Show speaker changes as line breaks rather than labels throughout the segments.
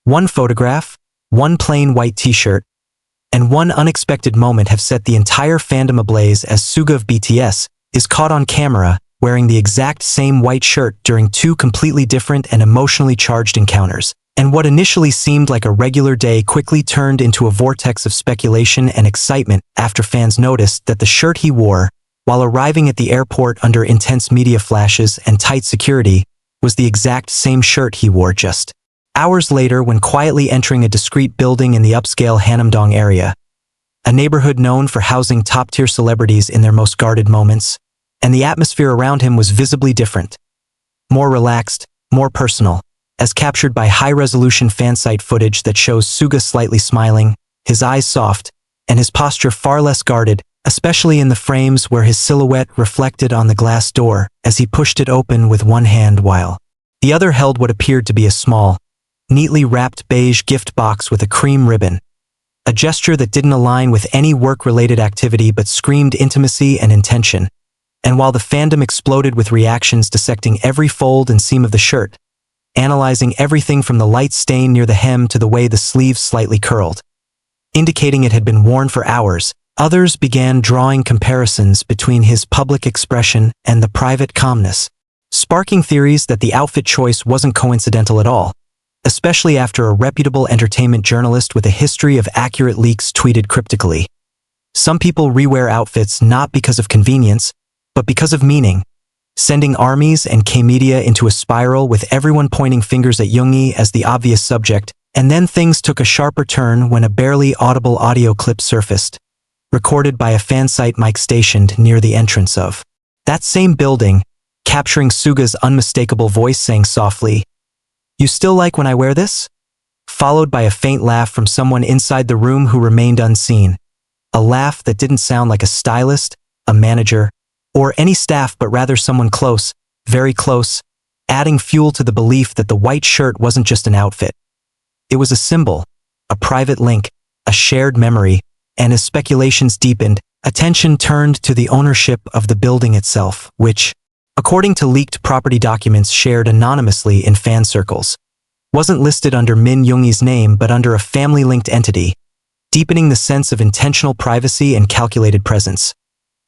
One photograph, one plain white t-shirt, and one unexpected moment have set the entire fandom ablaze as Suga of BTS is caught on camera wearing the exact same white shirt during two completely different and emotionally charged encounters. And what initially seemed like a regular day quickly turned into a vortex of speculation and excitement after fans noticed that the shirt he wore, while arriving at the airport under intense media flashes and tight security, was the exact same shirt he wore just hours later when quietly entering a discreet building in the upscale Hanamdong area, a neighborhood known for housing top-tier celebrities in their most guarded moments, and the atmosphere around him was visibly different. More relaxed, more personal, as captured by high-resolution fansite footage that shows Suga slightly smiling, his eyes soft, and his posture far less guarded, especially in the frames where his silhouette reflected on the glass door as he pushed it open with one hand while the other held what appeared to be a small, neatly wrapped beige gift box with a cream ribbon, a gesture that didn't align with any work-related activity but screamed intimacy and intention. And while the fandom exploded with reactions dissecting every fold and seam of the shirt, analyzing everything from the light stain near the hem to the way the sleeves slightly curled, indicating it had been worn for hours, others began drawing comparisons between his public expression and the private calmness, sparking theories that the outfit choice wasn't coincidental at all, especially after a reputable entertainment journalist with a history of accurate leaks tweeted cryptically. Some people rewear outfits not because of convenience, but because of meaning, sending armies and K-media into a spiral with everyone pointing fingers at yoongi as the obvious subject, and then things took a sharper turn when a barely audible audio clip surfaced, recorded by a fansite mic stationed near the entrance of that same building, capturing Suga's unmistakable voice saying softly, "You still like when I wear this?" Followed by a faint laugh from someone inside the room who remained unseen, a laugh that didn't sound like a stylist, a manager, or any staff but rather someone close, very close, adding fuel to the belief that the white shirt wasn't just an outfit. It was a symbol, a private link, a shared memory, and as speculations deepened, attention turned to the ownership of the building itself, which, according to leaked property documents shared anonymously in fan circles, wasn't listed under Min Yoongi's name but under a family-linked entity, deepening the sense of intentional privacy and calculated presence.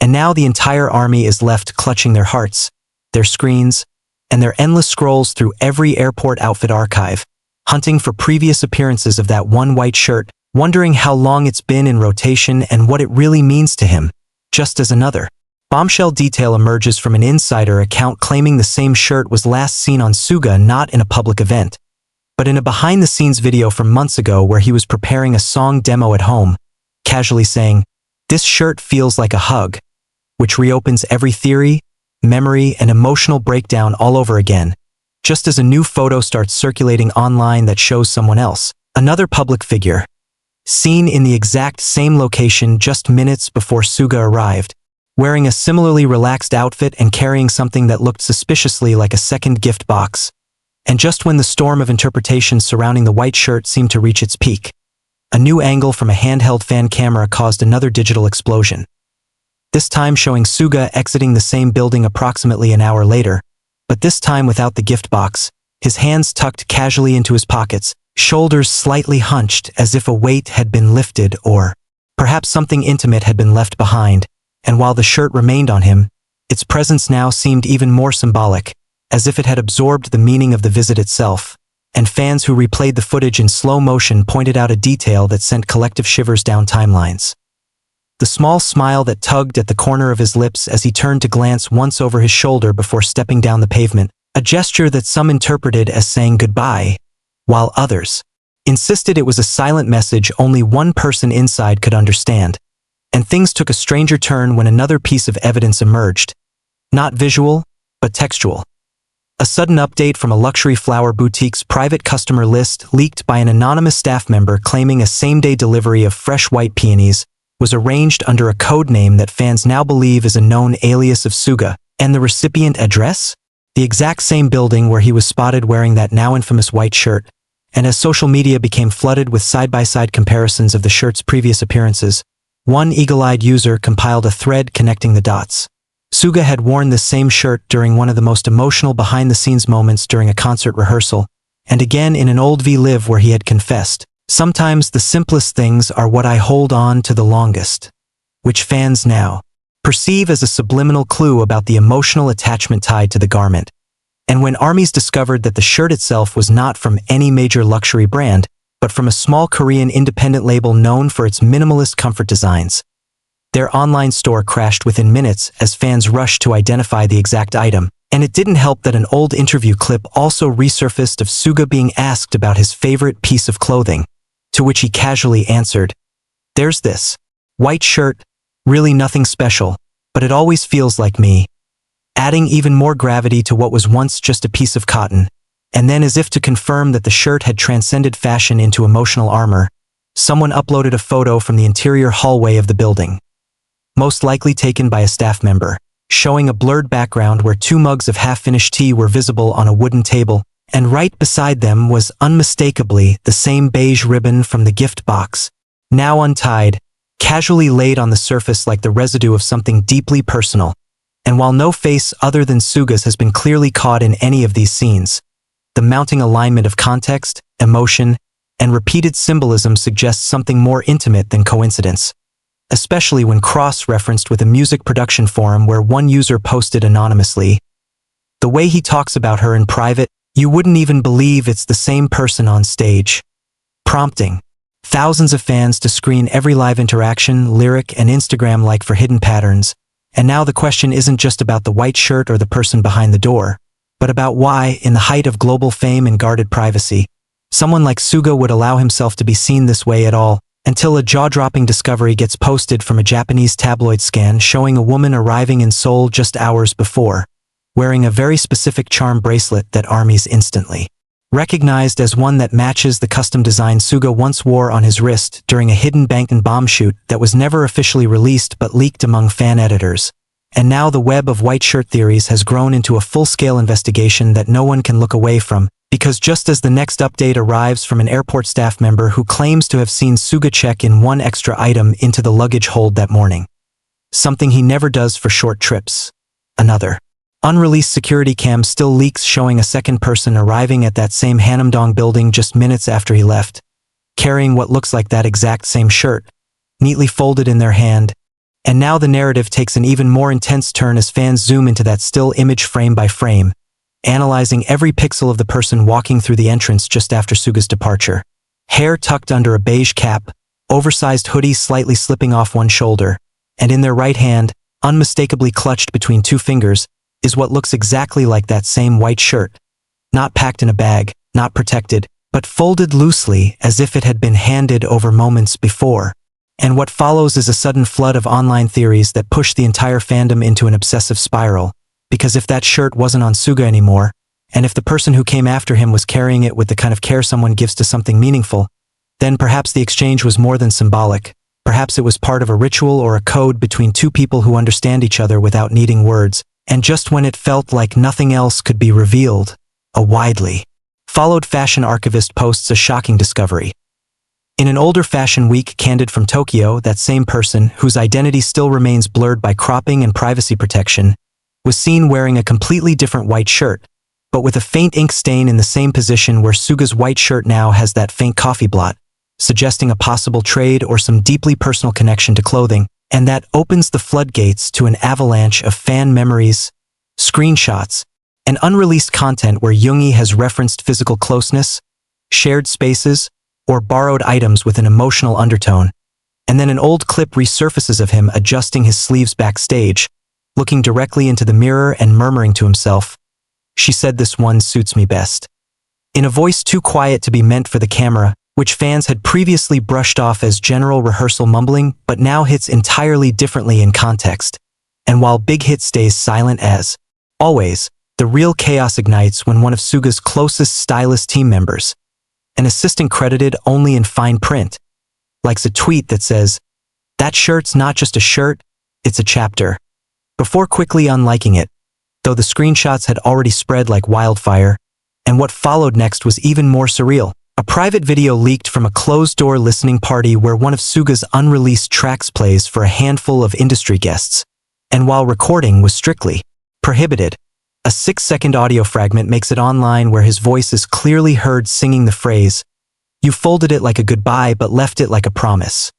And now the entire army is left clutching their hearts, their screens, and their endless scrolls through every airport outfit archive, hunting for previous appearances of that one white shirt, wondering how long it's been in rotation and what it really means to him, just as another bombshell detail emerges from an insider account claiming the same shirt was last seen on Suga not in a public event, but in a behind-the-scenes video from months ago where he was preparing a song demo at home, casually saying, "This shirt feels like a hug," which reopens every theory, memory, and emotional breakdown all over again, just as a new photo starts circulating online that shows someone else, another public figure, seen in the exact same location just minutes before Suga arrived, wearing a similarly relaxed outfit and carrying something that looked suspiciously like a second gift box. And just when the storm of interpretations surrounding the white shirt seemed to reach its peak, a new angle from a handheld fan camera caused another digital explosion. This time showing Suga exiting the same building approximately an hour later, but this time without the gift box, his hands tucked casually into his pockets, shoulders slightly hunched as if a weight had been lifted or perhaps something intimate had been left behind, and while the shirt remained on him, its presence now seemed even more symbolic, as if it had absorbed the meaning of the visit itself, and fans who replayed the footage in slow motion pointed out a detail that sent collective shivers down timelines. The small smile that tugged at the corner of his lips as he turned to glance once over his shoulder before stepping down the pavement, a gesture that some interpreted as saying goodbye, while others insisted it was a silent message only one person inside could understand. And things took a stranger turn when another piece of evidence emerged, not visual, but textual. A sudden update from a luxury flower boutique's private customer list leaked by an anonymous staff member claiming a same-day delivery of fresh white peonies was arranged under a code name that fans now believe is a known alias of Suga, and the recipient address? The exact same building where he was spotted wearing that now infamous white shirt, and as social media became flooded with side-by-side comparisons of the shirt's previous appearances, one eagle-eyed user compiled a thread connecting the dots. Suga had worn this same shirt during one of the most emotional behind-the-scenes moments during a concert rehearsal, and again in an old V-Live where he had confessed, "Sometimes the simplest things are what I hold on to the longest," which fans now perceive as a subliminal clue about the emotional attachment tied to the garment. And when ARMYs discovered that the shirt itself was not from any major luxury brand, but from a small Korean independent label known for its minimalist comfort designs, their online store crashed within minutes as fans rushed to identify the exact item. And it didn't help that an old interview clip also resurfaced of Suga being asked about his favorite piece of clothing, to which he casually answered, "There's this white shirt, really nothing special, but it always feels like me," adding even more gravity to what was once just a piece of cotton. And then, as if to confirm that the shirt had transcended fashion into emotional armor, someone uploaded a photo from the interior hallway of the building, most likely taken by a staff member, showing a blurred background where 2 mugs of half-finished tea were visible on a wooden table, and right beside them was unmistakably the same beige ribbon from the gift box, now untied, casually laid on the surface like the residue of something deeply personal. And while no face other than Suga's has been clearly caught in any of these scenes, the mounting alignment of context, emotion, and repeated symbolism suggests something more intimate than coincidence, especially when cross-referenced with a music production forum where one user posted anonymously, "The way he talks about her in private, you wouldn't even believe it's the same person on stage," prompting thousands of fans to screen every live interaction, lyric, and Instagram like for hidden patterns. And now the question isn't just about the white shirt or the person behind the door, but about why, in the height of global fame and guarded privacy, someone like Suga would allow himself to be seen this way at all, until a jaw-dropping discovery gets posted from a Japanese tabloid scan showing a woman arriving in Seoul just hours before, wearing a very specific charm bracelet that ARMYs instantly recognized as one that matches the custom design Suga once wore on his wrist during a hidden Bangtan bomb shoot that was never officially released but leaked among fan editors. And now the web of white shirt theories has grown into a full-scale investigation that no one can look away from, because just as the next update arrives from an airport staff member who claims to have seen Suga check in 1 extra item into the luggage hold that morning, something he never does for short trips, another unreleased security cam still leaks showing a second person arriving at that same Hanamdong building just minutes after he left, carrying what looks like that exact same shirt, neatly folded in their hand. And now the narrative takes an even more intense turn as fans zoom into that still image frame by frame, analyzing every pixel of the person walking through the entrance just after Suga's departure. Hair tucked under a beige cap, oversized hoodie slightly slipping off one shoulder, and in their right hand, unmistakably clutched between 2 fingers, is what looks exactly like that same white shirt. Not packed in a bag, not protected, but folded loosely as if it had been handed over moments before. And what follows is a sudden flood of online theories that push the entire fandom into an obsessive spiral, because if that shirt wasn't on Suga anymore, and if the person who came after him was carrying it with the kind of care someone gives to something meaningful, then perhaps the exchange was more than symbolic. Perhaps it was part of a ritual or a code between 2 people who understand each other without needing words. And just when it felt like nothing else could be revealed, a widely followed fashion archivist posts a shocking discovery. In an older fashion week candid from Tokyo, that same person, whose identity still remains blurred by cropping and privacy protection, was seen wearing a completely different white shirt, but with a faint ink stain in the same position where Suga's white shirt now has that faint coffee blot, suggesting a possible trade or some deeply personal connection to clothing. And that opens the floodgates to an avalanche of fan memories, screenshots, and unreleased content where yoongi has referenced physical closeness, shared spaces, or borrowed items with an emotional undertone. And then an old clip resurfaces of him adjusting his sleeves backstage, looking directly into the mirror and murmuring to himself, "She said this one suits me best," in a voice too quiet to be meant for the camera, which fans had previously brushed off as general rehearsal mumbling, but now hits entirely differently in context. And while Big Hit stays silent as always, the real chaos ignites when one of Suga's closest stylist team members, an assistant credited only in fine print, likes a tweet that says, "That shirt's not just a shirt, it's a chapter," before quickly unliking it, though the screenshots had already spread like wildfire. And what followed next was even more surreal. A private video leaked from a closed-door listening party where one of Suga's unreleased tracks plays for a handful of industry guests, and while recording was strictly prohibited, A 6-second audio fragment makes it online where his voice is clearly heard singing the phrase, "You folded it like a goodbye but left it like a promise."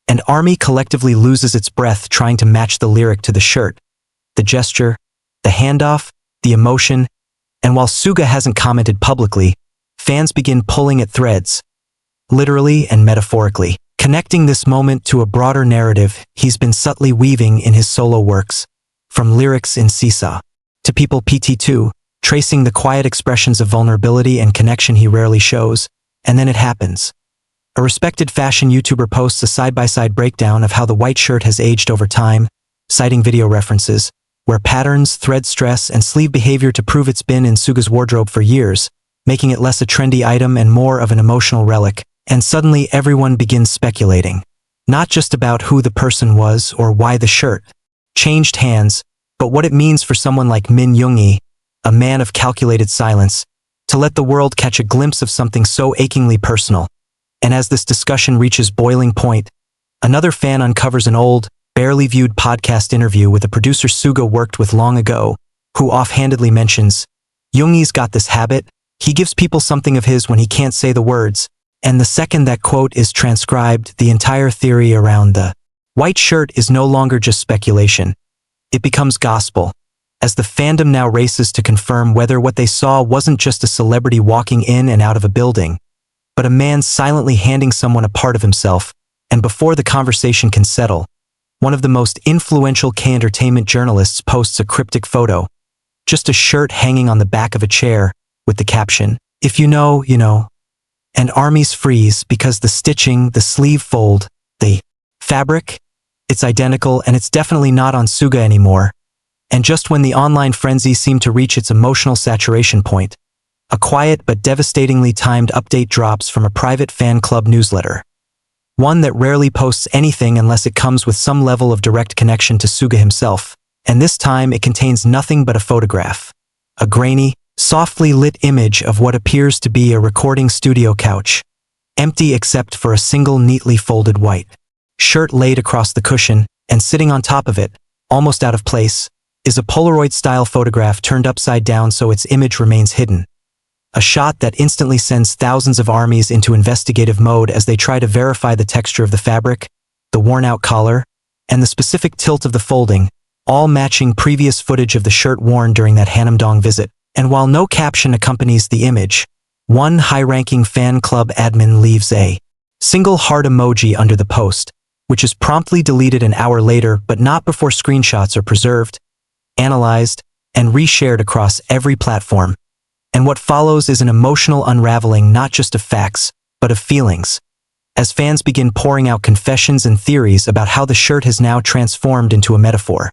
And ARMY collectively loses its breath trying to match the lyric to the shirt. The gesture, the handoff, the emotion, and while Suga hasn't commented publicly, fans begin pulling at threads, literally and metaphorically, connecting this moment to a broader narrative he's been subtly weaving in his solo works, from lyrics in Seesaw to People PT2, tracing the quiet expressions of vulnerability and connection he rarely shows, and then it happens. A respected fashion YouTuber posts a side-by-side breakdown of how the white shirt has aged over time, citing video references, where patterns, thread stress, and sleeve behavior to prove it's been in Suga's wardrobe for years, making it less a trendy item and more of an emotional relic, and suddenly everyone begins speculating, not just about who the person was or why the shirt changed hands, but what it means for someone like Min Yoongi, a man of calculated silence, to let the world catch a glimpse of something so achingly personal. And as this discussion reaches boiling point, another fan uncovers an old, barely viewed podcast interview with a producer Suga worked with long ago, who offhandedly mentions, "Yoongi's got this habit, he gives people something of his when he can't say the words," and the second that quote is transcribed, the entire theory around the white shirt is no longer just speculation. It becomes gospel, as the fandom now races to confirm whether what they saw wasn't just a celebrity walking in and out of a building, but a man silently handing someone a part of himself, and before the conversation can settle, one of the most influential K-entertainment journalists posts a cryptic photo, just a shirt hanging on the back of a chair, with the caption, "If you know, you know." And ARMYs freeze because the stitching, the sleeve fold, the fabric, it's identical and it's definitely not on Suga anymore. And just when the online frenzy seemed to reach its emotional saturation point, a quiet but devastatingly timed update drops from a private fan club newsletter. One that rarely posts anything unless it comes with some level of direct connection to Suga himself, and this time it contains nothing but a photograph. A grainy, softly lit image of what appears to be a recording studio couch, empty except for a single neatly folded white shirt laid across the cushion, and sitting on top of it, almost out of place, is a Polaroid-style photograph turned upside down so its image remains hidden. A shot that instantly sends thousands of ARMYs into investigative mode as they try to verify the texture of the fabric, the worn-out collar, and the specific tilt of the folding, all matching previous footage of the shirt worn during that Hanamdong visit. And while no caption accompanies the image, one high-ranking fan club admin leaves a single heart emoji under the post, which is promptly deleted an hour later but not before screenshots are preserved, analyzed, and reshared across every platform. And what follows is an emotional unraveling not just of facts, but of feelings, as fans begin pouring out confessions and theories about how the shirt has now transformed into a metaphor,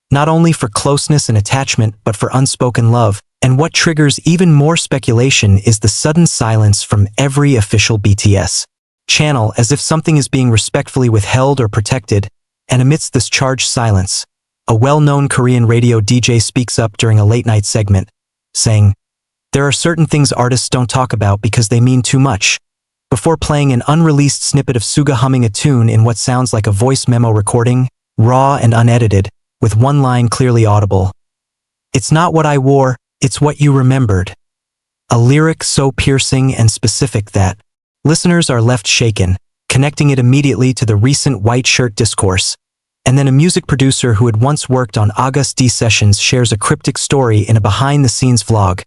not only for closeness and attachment but for unspoken love. And what triggers even more speculation is the sudden silence from every official BTS channel, as if something is being respectfully withheld or protected. And amidst this charged silence, a well-known Korean radio DJ speaks up during a late-night segment, saying, "There are certain things artists don't talk about because they mean too much," before playing an unreleased snippet of Suga humming a tune in what sounds like a voice memo recording, raw and unedited, with one line clearly audible. "It's not what I wore, it's what you remembered." A lyric so piercing and specific that listeners are left shaken, connecting it immediately to the recent white shirt discourse. And then a music producer who had once worked on August D sessions shares a cryptic story in a behind-the-scenes vlog,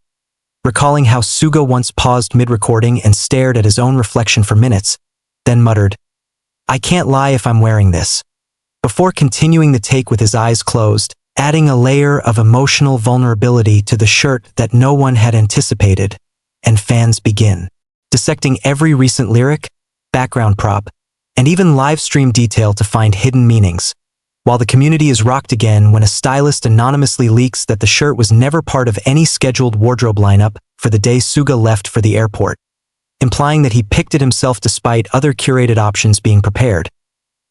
recalling how Suga once paused mid-recording and stared at his own reflection for minutes, then muttered, "I can't lie if I'm wearing this," before continuing the take with his eyes closed, adding a layer of emotional vulnerability to the shirt that no one had anticipated. And fans begin dissecting every recent lyric, background prop, and even live stream detail to find hidden meanings, while the community is rocked again when a stylist anonymously leaks that the shirt was never part of any scheduled wardrobe lineup for the day Suga left for the airport, implying that he picked it himself despite other curated options being prepared,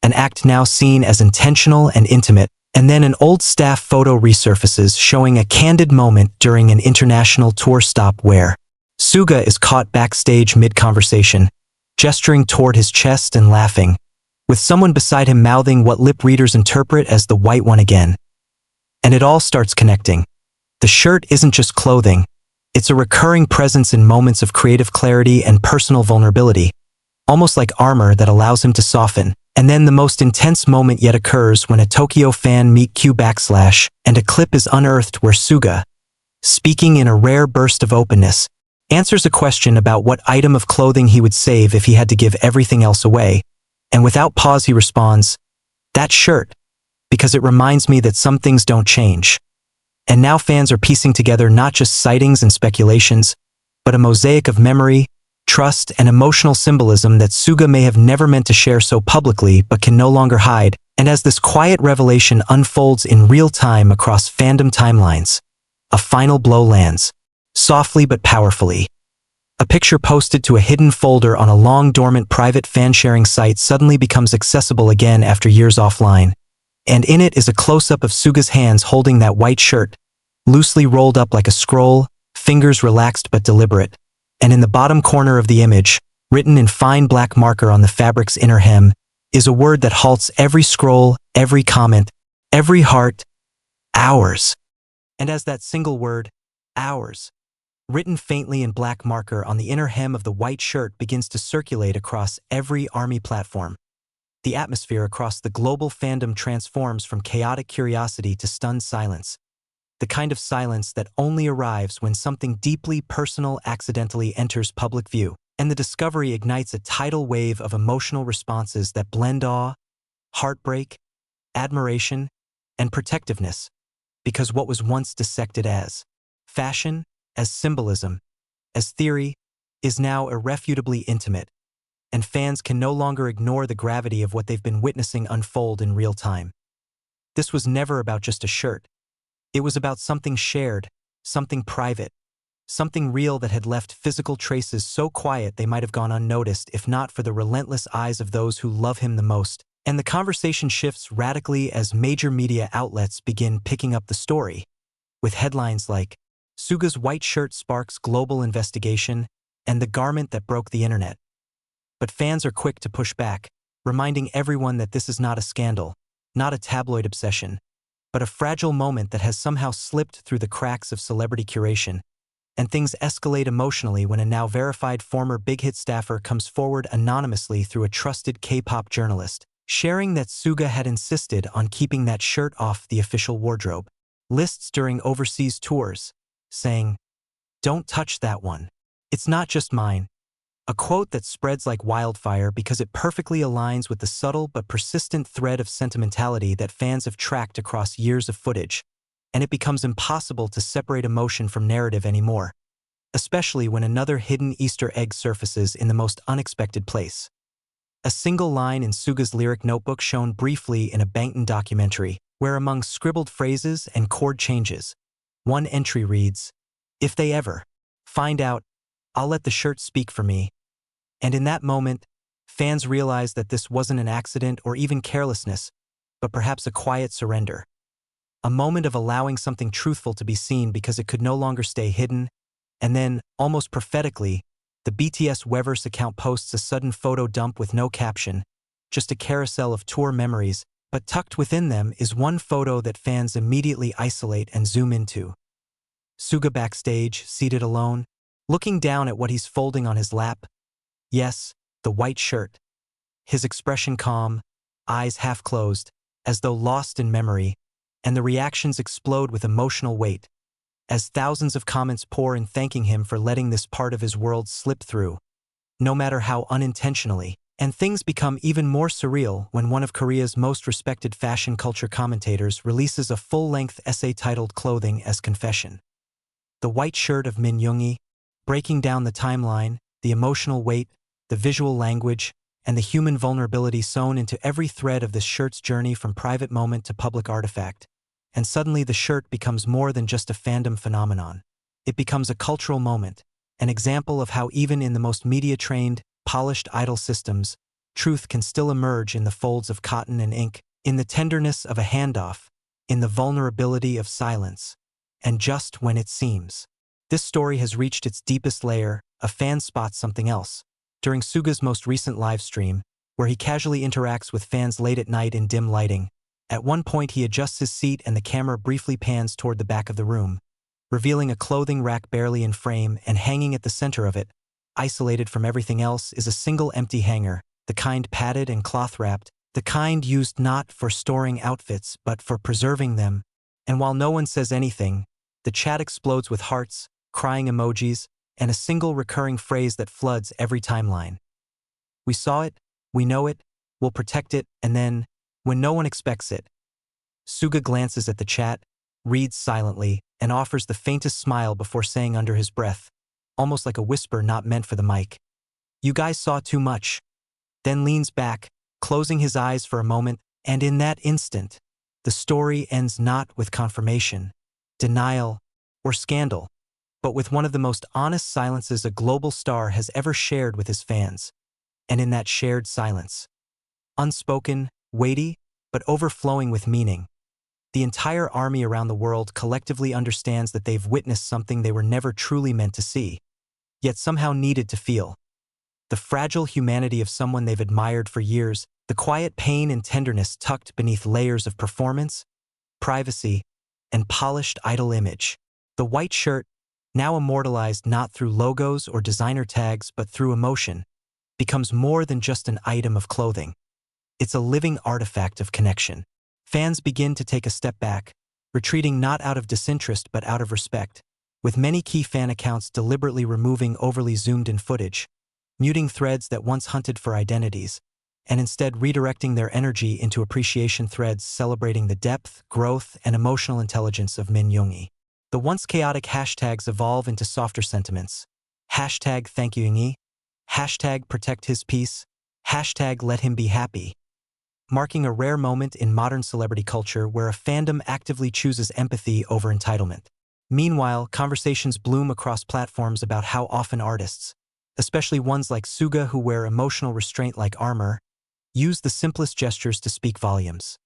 an act now seen as intentional and intimate. And then an old staff photo resurfaces showing a candid moment during an international tour stop where Suga is caught backstage mid-conversation, gesturing toward his chest and laughing, with someone beside him mouthing what lip readers interpret as the white one again. And it all starts connecting. The shirt isn't just clothing. It's a recurring presence in moments of creative clarity and personal vulnerability, almost like armor that allows him to soften. And then the most intense moment yet occurs when a Tokyo fan meet Q backslash, and a clip is unearthed where Suga, speaking in a rare burst of openness, answers a question about what item of clothing he would save if he had to give everything else away. And without pause he responds, "That shirt, because it reminds me that some things don't change." And now fans are piecing together not just sightings and speculations, but a mosaic of memory, trust, and emotional symbolism that Suga may have never meant to share so publicly but can no longer hide. And as this quiet revelation unfolds in real time across fandom timelines, a final blow lands, softly but powerfully. A picture posted to a hidden folder on a long-dormant private fan-sharing site suddenly becomes accessible again after years offline. And in it is a close-up of Suga's hands holding that white shirt, loosely rolled up like a scroll, fingers relaxed but deliberate. And in the bottom corner of the image, written in fine black marker on the fabric's inner hem, is a word that halts every scroll, every comment, every heart: ours. And as that single word, ours, written faintly in black marker on the inner hem of the white shirt begins to circulate across every army platform, the atmosphere across the global fandom transforms from chaotic curiosity to stunned silence. The kind of silence that only arrives when something deeply personal accidentally enters public view, and the discovery ignites a tidal wave of emotional responses that blend awe, heartbreak, admiration, and protectiveness, because what was once dissected as fashion, as symbolism, as theory, is now irrefutably intimate, and fans can no longer ignore the gravity of what they've been witnessing unfold in real time. This was never about just a shirt. It was about something shared, something private, something real that had left physical traces so quiet they might have gone unnoticed if not for the relentless eyes of those who love him the most. And the conversation shifts radically as major media outlets begin picking up the story, with headlines like, "Suga's white shirt sparks global investigation," and "The garment that broke the internet." But fans are quick to push back, reminding everyone that this is not a scandal, not a tabloid obsession, but a fragile moment that has somehow slipped through the cracks of celebrity curation. And things escalate emotionally when a now verified former Big Hit staffer comes forward anonymously through a trusted K-pop journalist, sharing that Suga had insisted on keeping that shirt off the official wardrobe lists during overseas tours, saying, "Don't touch that one. It's not just mine." A quote that spreads like wildfire because it perfectly aligns with the subtle but persistent thread of sentimentality that fans have tracked across years of footage, and it becomes impossible to separate emotion from narrative anymore, especially when another hidden Easter egg surfaces in the most unexpected place. A single line in Suga's lyric notebook shown briefly in a Bangtan documentary, where among scribbled phrases and chord changes, one entry reads, "If they ever find out, I'll let the shirt speak for me." And in that moment, fans realize that this wasn't an accident or even carelessness, but perhaps a quiet surrender. A moment of allowing something truthful to be seen because it could no longer stay hidden. And then, almost prophetically, the BTS Weverse account posts a sudden photo dump with no caption, just a carousel of tour memories, but tucked within them is one photo that fans immediately isolate and zoom into. Suga backstage, seated alone, looking down at what he's folding on his lap. Yes, the white shirt. His expression calm, eyes half closed, as though lost in memory, and the reactions explode with emotional weight, as thousands of comments pour in thanking him for letting this part of his world slip through, no matter how unintentionally. And things become even more surreal when one of Korea's most respected fashion culture commentators releases a full-length essay titled "Clothing as Confession." The white shirt of Min Yoongi, breaking down the timeline, the emotional weight, the visual language, and the human vulnerability sewn into every thread of this shirt's journey from private moment to public artifact. And suddenly the shirt becomes more than just a fandom phenomenon. It becomes a cultural moment, an example of how even in the most media-trained, polished idol systems, truth can still emerge in the folds of cotton and ink, in the tenderness of a handoff, in the vulnerability of silence, and just when it seems. This story has reached its deepest layer. A fan spots something else. During Suga's most recent live stream, where he casually interacts with fans late at night in dim lighting, at one point he adjusts his seat and the camera briefly pans toward the back of the room, revealing a clothing rack barely in frame, and hanging at the center of it, isolated from everything else, is a single empty hanger, the kind padded and cloth-wrapped, the kind used not for storing outfits but for preserving them. And while no one says anything, the chat explodes with hearts, crying emojis, and a single recurring phrase that floods every timeline. We saw it, we know it, we'll protect it, and then, when no one expects it, Suga glances at the chat, reads silently, and offers the faintest smile before saying under his breath, almost like a whisper not meant for the mic, "You guys saw too much." Then leans back, closing his eyes for a moment, and in that instant, the story ends not with confirmation, denial, or scandal, but with one of the most honest silences a global star has ever shared with his fans. And in that shared silence, unspoken, weighty, but overflowing with meaning, the entire army around the world collectively understands that they've witnessed something they were never truly meant to see, yet somehow needed to feel. The fragile humanity of someone they've admired for years, the quiet pain and tenderness tucked beneath layers of performance, privacy, and polished idol image. The white shirt, now immortalized not through logos or designer tags but through emotion, becomes more than just an item of clothing. It's a living artifact of connection. Fans begin to take a step back, retreating not out of disinterest but out of respect, with many key fan accounts deliberately removing overly zoomed-in footage, muting threads that once hunted for identities, and instead redirecting their energy into appreciation threads celebrating the depth, growth, and emotional intelligence of Min Yoongi. The once chaotic hashtags evolve into softer sentiments. Hashtag thank you Yoongi, hashtag protect his peace, hashtag let him be happy, marking a rare moment in modern celebrity culture where a fandom actively chooses empathy over entitlement. Meanwhile, conversations bloom across platforms about how often artists, especially ones like Suga who wear emotional restraint like armor, use the simplest gestures to speak volumes.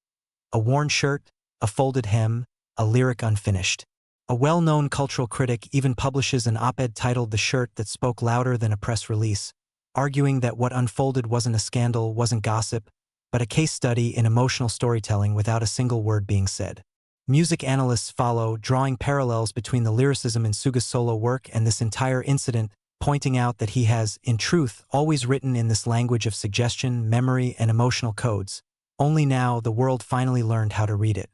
A worn shirt, a folded hem, a lyric unfinished. A well-known cultural critic even publishes an op-ed titled "The Shirt That Spoke Louder Than a Press Release," arguing that what unfolded wasn't a scandal, wasn't gossip, but a case study in emotional storytelling without a single word being said. Music analysts follow, drawing parallels between the lyricism in Suga's solo work and this entire incident, pointing out that he has, in truth, always written in this language of suggestion, memory, and emotional codes. Only now the world finally learned how to read it.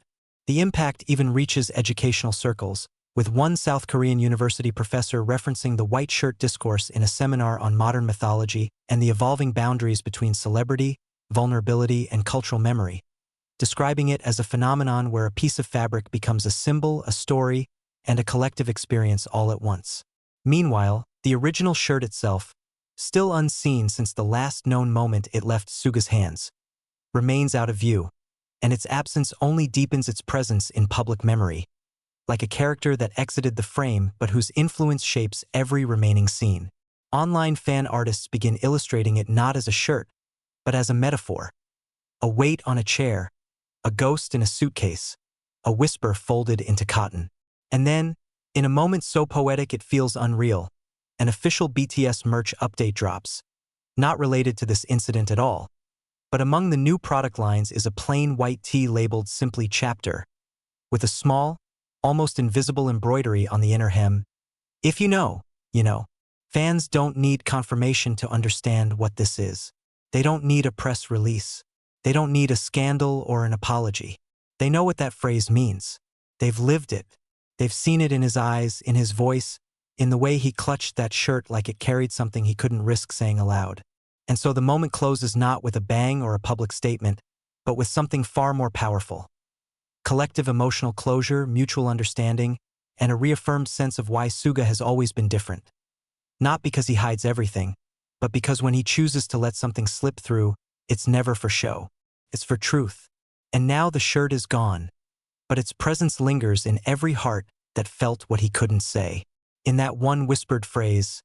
The impact even reaches educational circles, with one South Korean university professor referencing the white shirt discourse in a seminar on modern mythology and the evolving boundaries between celebrity, vulnerability, and cultural memory, describing it as a phenomenon where a piece of fabric becomes a symbol, a story, and a collective experience all at once. Meanwhile, the original shirt itself, still unseen since the last known moment it left Suga's hands, remains out of view, and its absence only deepens its presence in public memory, like a character that exited the frame but whose influence shapes every remaining scene. Online fan artists begin illustrating it not as a shirt, but as a metaphor. A weight on a chair, a ghost in a suitcase, a whisper folded into cotton. And then, in a moment so poetic it feels unreal, an official BTS merch update drops, not related to this incident at all. But among the new product lines is a plain white tee labeled simply Chapter, with a small, almost invisible embroidery on the inner hem. If you know, you know. Fans don't need confirmation to understand what this is. They don't need a press release. They don't need a scandal or an apology. They know what that phrase means. They've lived it. They've seen it in his eyes, in his voice, in the way he clutched that shirt like it carried something he couldn't risk saying aloud. And so the moment closes not with a bang or a public statement, but with something far more powerful. Collective emotional closure, mutual understanding, and a reaffirmed sense of why Suga has always been different. Not because he hides everything, but because when he chooses to let something slip through, it's never for show. It's for truth. And now the shirt is gone, but its presence lingers in every heart that felt what he couldn't say. In that one whispered phrase,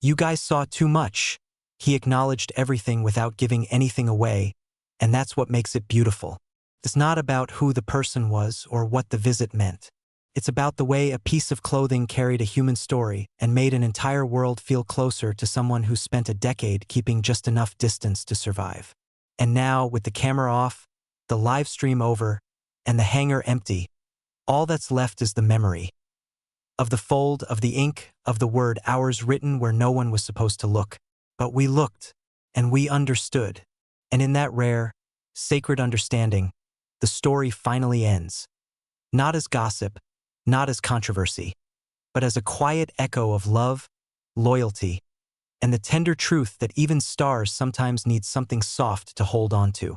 "You guys saw too much," he acknowledged everything without giving anything away, and that's what makes it beautiful. It's not about who the person was or what the visit meant. It's about the way a piece of clothing carried a human story and made an entire world feel closer to someone who spent a decade keeping just enough distance to survive. And now, with the camera off, the live stream over, and the hangar empty, all that's left is the memory. of the fold, of the ink, of the word ours written where no one was supposed to look. But we looked, and we understood. And in that rare, sacred understanding, the story finally ends. Not as gossip, not as controversy, but as a quiet echo of love, loyalty, and the tender truth that even stars sometimes need something soft to hold on to.